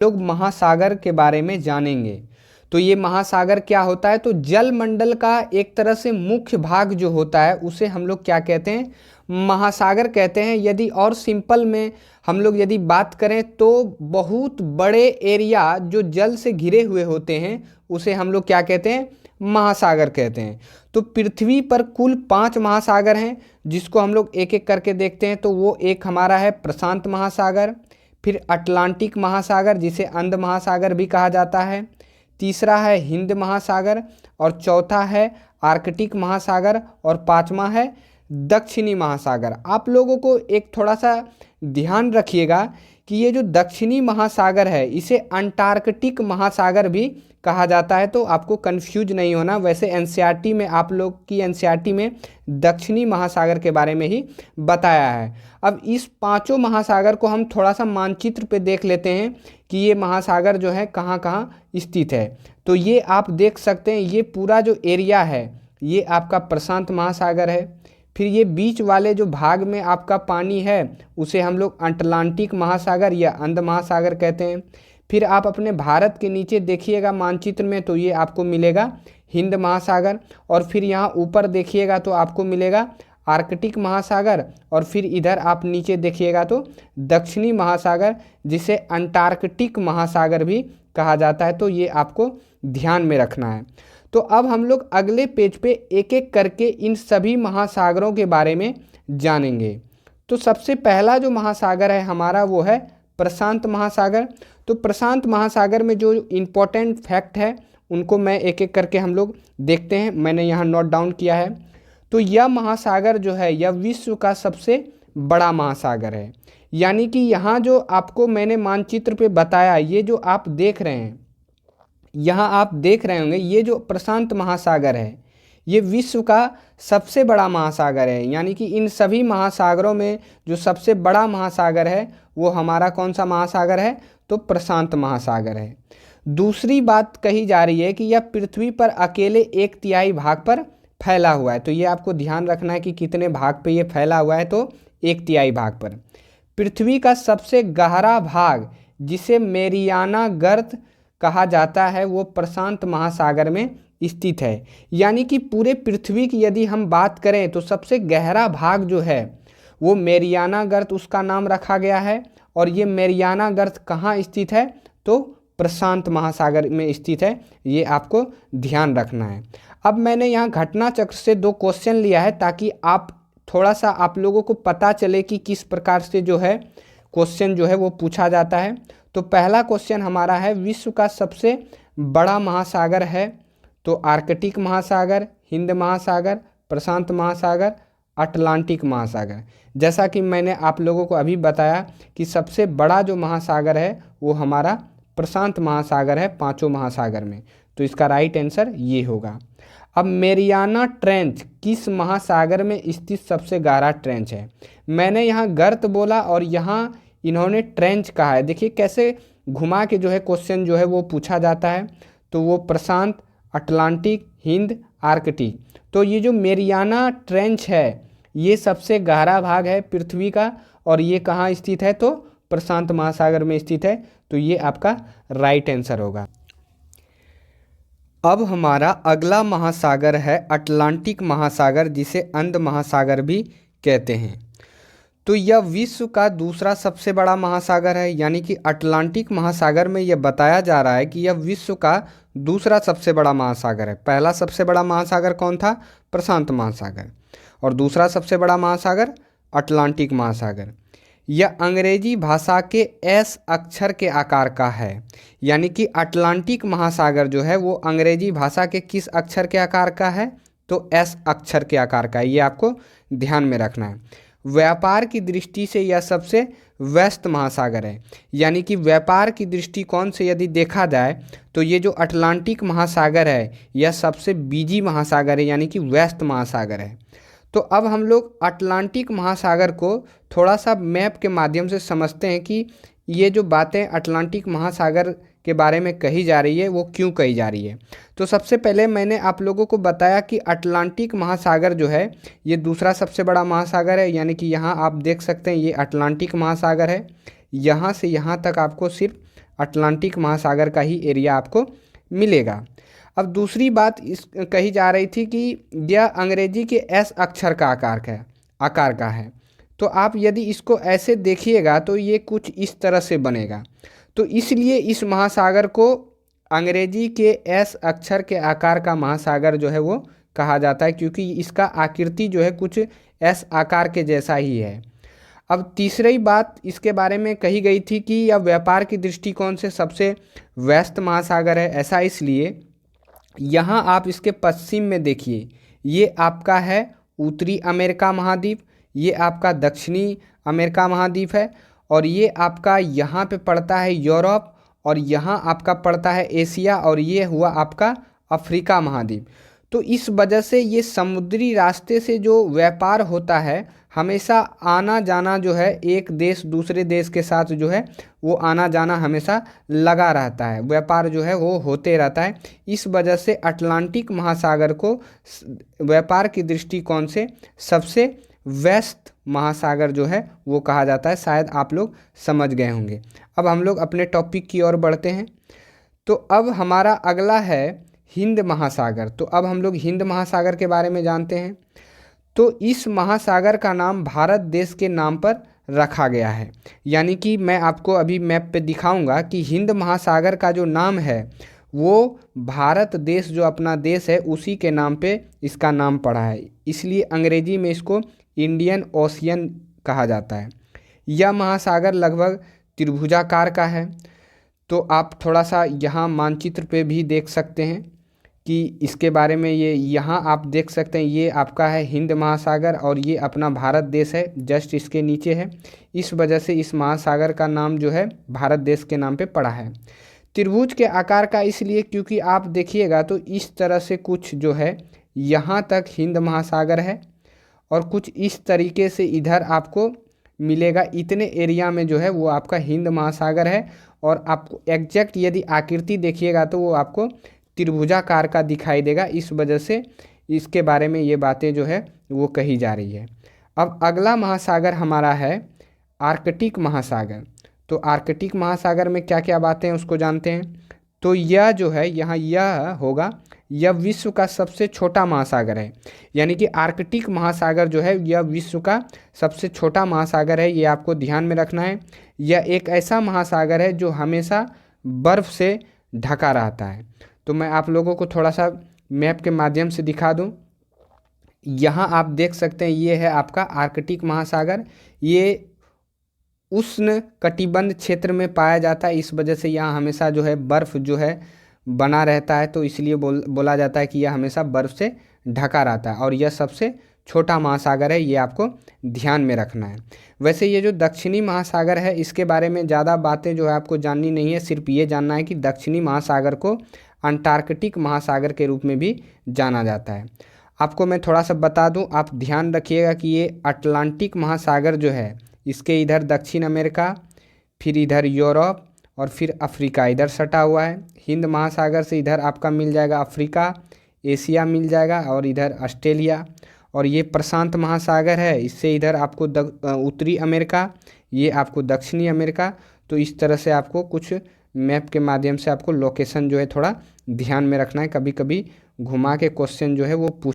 लोग महासागर के बारे में जानेंगे। तो ये महासागर क्या होता है, तो जल मंडल का एक तरह से मुख्य भाग जो होता है उसे हम लोग क्या कहते हैं, महासागर कहते हैं। यदि और सिंपल में हम लोग यदि बात करें तो बहुत बड़े एरिया जो जल से घिरे हुए होते हैं उसे हम लोग क्या कहते हैं, महासागर कहते हैं। तो पृथ्वी पर कुल 5 महासागर हैं जिसको हम लोग एक एक करके देखते हैं। तो वो एक हमारा है प्रशांत महासागर, फिर अटलांटिक महासागर जिसे अंध महासागर भी कहा जाता है, तीसरा है हिंद महासागर, और चौथा है आर्कटिक महासागर, और पांचवा है दक्षिणी महासागर। आप लोगों को एक थोड़ा सा ध्यान रखिएगा कि ये जो दक्षिणी महासागर है इसे अंटार्कटिक महासागर भी कहा जाता है, तो आपको कंफ्यूज नहीं होना। वैसे एनसीईआरटी में, आप लोग की एनसीईआरटी में दक्षिणी महासागर के बारे में ही बताया है। अब इस पांचों महासागर को हम थोड़ा सा मानचित्र पे देख लेते हैं कि ये महासागर जो है कहाँ कहाँ स्थित है। तो ये आप देख सकते हैं, ये पूरा जो एरिया है ये आपका प्रशांत महासागर है। फिर ये बीच वाले जो भाग में आपका पानी है उसे हम लोग अटलांटिक महासागर या अंध महासागर कहते हैं। फिर आप अपने भारत के नीचे देखिएगा मानचित्र में तो ये आपको मिलेगा हिंद महासागर, और फिर यहाँ ऊपर देखिएगा तो आपको मिलेगा आर्कटिक महासागर, और फिर इधर आप नीचे देखिएगा तो दक्षिणी महासागर जिसे अंटार्कटिक महासागर भी कहा जाता है। तो ये आपको ध्यान में रखना है। तो अब हम लोग अगले पेज पे एक एक करके इन सभी महासागरों के बारे में जानेंगे। तो सबसे पहला जो महासागर है हमारा वो है प्रशांत महासागर। तो प्रशांत महासागर में जो इम्पोर्टेंट फैक्ट है उनको मैं एक एक करके हम लोग देखते हैं, मैंने यहाँ नोट डाउन किया है। तो यह महासागर जो है यह विश्व का सबसे बड़ा महासागर है। यानी कि यहाँ जो आपको मैंने मानचित्र पे बताया, ये जो आप देख रहे हैं, यहाँ आप देख रहे होंगे ये जो प्रशांत महासागर है ये विश्व का सबसे बड़ा महासागर है। यानी कि इन सभी महासागरों में जो सबसे बड़ा महासागर है वो हमारा कौन सा महासागर है, तो प्रशांत महासागर है। दूसरी बात कही जा रही है कि यह पृथ्वी पर अकेले 1/3 भाग पर फैला हुआ है। तो ये आपको ध्यान रखना है कि कितने भाग पे ये फैला हुआ है, तो 1/3 भाग पर। पृथ्वी का सबसे गहरा भाग जिसे मेरियाना गर्त कहा जाता है वो प्रशांत महासागर में स्थित है। यानी कि पूरे पृथ्वी की यदि हम बात करें तो सबसे गहरा भाग जो है वो मेरियाना गर्त उसका नाम रखा गया है। और ये मेरियाना गर्त कहाँ स्थित है, तो प्रशांत महासागर में स्थित है। ये आपको ध्यान रखना है। अब मैंने यहाँ घटना चक्र से 2 क्वेश्चन लिया है ताकि आप थोड़ा सा आप लोगों को पता चले कि किस प्रकार से जो है क्वेश्चन जो है वो पूछा जाता है। तो पहला क्वेश्चन हमारा है विश्व का सबसे बड़ा महासागर है, तो आर्कटिक महासागर, हिंद महासागर, प्रशांत महासागर, अटलांटिक महासागर। जैसा कि मैंने आप लोगों को अभी बताया कि सबसे बड़ा जो महासागर है वो हमारा प्रशांत महासागर है 5 महासागर में। तो इसका राइट आंसर ये होगा। अब मेरियाना ट्रेंच किस महासागर में स्थित सबसे गहरा ट्रेंच है। मैंने यहाँ गर्त बोला और यहाँ इन्होंने ट्रेंच कहा है। देखिए कैसे घुमा के जो है क्वेश्चन जो है वो पूछा जाता है। तो वो प्रशांत, अटलांटिक, हिंद, आर्कटिक। तो ये जो मेरियाना ट्रेंच है ये सबसे गहरा भाग है पृथ्वी का, और ये कहाँ स्थित है, तो प्रशांत महासागर में स्थित है। तो ये आपका राइट आंसर होगा। अब हमारा अगला महासागर है अटलांटिक महासागर जिसे अंध महासागर भी कहते हैं। तो यह विश्व का दूसरा सबसे बड़ा महासागर है। यानी कि अटलांटिक महासागर में यह बताया जा रहा है कि यह विश्व का दूसरा सबसे बड़ा महासागर है। पहला सबसे बड़ा महासागर कौन था, प्रशांत महासागर, और दूसरा सबसे बड़ा महासागर अटलांटिक महासागर। यह अंग्रेजी भाषा के एस अक्षर के आकार का है। यानी कि अटलांटिक महासागर जो है वो अंग्रेजी भाषा के किस अक्षर के आकार का है, तो एस अक्षर के आकार का है। ये आपको ध्यान में रखना है। व्यापार की दृष्टि से यह सबसे व्यस्त महासागर है। यानी कि व्यापार की दृष्टिकोण से यदि देखा जाए तो ये जो अटलांटिक महासागर है यह सबसे बिजी महासागर है, यानी कि व्यस्त महासागर है। तो अब हम लोग अटलांटिक महासागर को थोड़ा सा मैप के माध्यम से समझते हैं कि ये जो बातें अटलांटिक महासागर के बारे में कही जा रही है वो क्यों कही जा रही है। तो सबसे पहले मैंने आप लोगों को बताया कि अटलांटिक महासागर जो है ये दूसरा सबसे बड़ा महासागर है। यानी कि यहाँ आप देख सकते हैं ये अटलांटिक महासागर है। यहाँ से यहाँ तक आपको सिर्फ अटलांटिक महासागर का ही एरिया आपको मिलेगा। अब दूसरी बात इस कही जा रही थी कि यह अंग्रेजी के एस अक्षर का आकार का है। तो आप यदि इसको ऐसे देखिएगा तो ये कुछ इस तरह से बनेगा। तो इसलिए इस महासागर को अंग्रेजी के एस अक्षर के आकार का महासागर जो है वो कहा जाता है, क्योंकि इसका आकृति जो है कुछ एस आकार के जैसा ही है। अब तीसरी बात इसके बारे में कही गई थी कि यह व्यापार की दृष्टिकोण से सबसे व्यस्त महासागर है। ऐसा इसलिए यहाँ आप इसके पश्चिम में देखिए, ये आपका है उत्तरी अमेरिका महाद्वीप, ये आपका दक्षिणी अमेरिका महाद्वीप है, और ये आपका यहाँ पे पड़ता है यूरोप, और यहाँ आपका पड़ता है एशिया, और ये हुआ आपका अफ्रीका महाद्वीप। तो इस वजह से ये समुद्री रास्ते से जो व्यापार होता है, हमेशा आना जाना जो है एक देश दूसरे देश के साथ जो है वो आना जाना हमेशा लगा रहता है, व्यापार जो है वो होते रहता है। इस वजह से अटलांटिक महासागर को व्यापार की दृष्टिकोण से सबसे व्यस्त महासागर जो है वो कहा जाता है। शायद आप लोग समझ गए होंगे। अब हम लोग अपने टॉपिक की ओर बढ़ते हैं। तो अब हमारा अगला है हिंद महासागर। तो अब हम लोग हिंद महासागर के बारे में जानते हैं। तो इस महासागर का नाम भारत देश के नाम पर रखा गया है, यानी कि मैं आपको अभी मैप पे दिखाऊंगा कि हिंद महासागर का जो नाम है वो भारत देश जो अपना देश है उसी के नाम पे इसका नाम पड़ा है, इसलिए अंग्रेजी में इसको इंडियन ओशियन कहा जाता है। यह महासागर लगभग त्रिभुजाकार का है। तो आप थोड़ा सा यहाँ मानचित्र पे भी देख सकते हैं कि इसके बारे में, ये यहाँ आप देख सकते हैं, ये आपका है हिंद महासागर और ये अपना भारत देश है जस्ट इसके नीचे है। इस वजह से इस महासागर का नाम जो है भारत देश के नाम पे पड़ा है। त्रिभुज के आकार का इसलिए क्योंकि आप देखिएगा तो इस तरह से कुछ जो है यहाँ तक हिंद महासागर है और कुछ इस तरीके से इधर आपको मिलेगा। इतने एरिया में जो है वो आपका हिंद महासागर है, और आपको एग्जैक्ट यदि आकृति देखिएगा तो वो आपको त्रिभुजाकार का दिखाई देगा। इस वजह से इसके बारे में ये बातें जो है वो कही जा रही है। अब अगला महासागर हमारा है आर्कटिक महासागर। तो आर्कटिक महासागर में क्या क्या बातें हैं उसको जानते हैं। तो यह जो है यहाँ यह होगा, यह विश्व का सबसे छोटा महासागर है, यानी कि आर्कटिक महासागर जो है यह विश्व का सबसे छोटा महासागर है। ये आपको ध्यान में रखना है। यह एक ऐसा महासागर है जो हमेशा बर्फ़ से ढका रहता है। तो मैं आप लोगों को थोड़ा सा मैप के माध्यम से दिखा दूं। यहाँ आप देख सकते हैं ये है आपका आर्कटिक महासागर। ये उष्ण कटिबंध क्षेत्र में पाया जाता है, इस वजह से यहाँ हमेशा जो है बर्फ़ जो है बना रहता है। तो इसलिए बोला जाता है कि यह हमेशा बर्फ़ से ढका रहता है और यह सबसे छोटा महासागर है। ये आपको ध्यान में रखना है। वैसे ये जो दक्षिणी महासागर है इसके बारे में ज़्यादा बातें जो है आपको जाननी नहीं है, सिर्फ ये जानना है कि दक्षिणी महासागर को अंटार्कटिक महासागर के रूप में भी जाना जाता है। आपको मैं थोड़ा सा बता दूं, आप ध्यान रखिएगा कि ये अटलांटिक महासागर जो है इसके इधर दक्षिण अमेरिका, फिर इधर यूरोप और फिर अफ्रीका इधर सटा हुआ है। हिंद महासागर से इधर आपका मिल जाएगा अफ्रीका, एशिया मिल जाएगा और इधर ऑस्ट्रेलिया। और ये प्रशांत महासागर है, इससे इधर आपको उत्तरी अमेरिका, ये आपको दक्षिणी अमेरिका। तो इस तरह से आपको कुछ मैप के माध्यम से आपको लोकेशन जो है थोड़ा ध्यान में रखना है। कभी कभी घुमा के क्वेश्चन जो है वो पूछ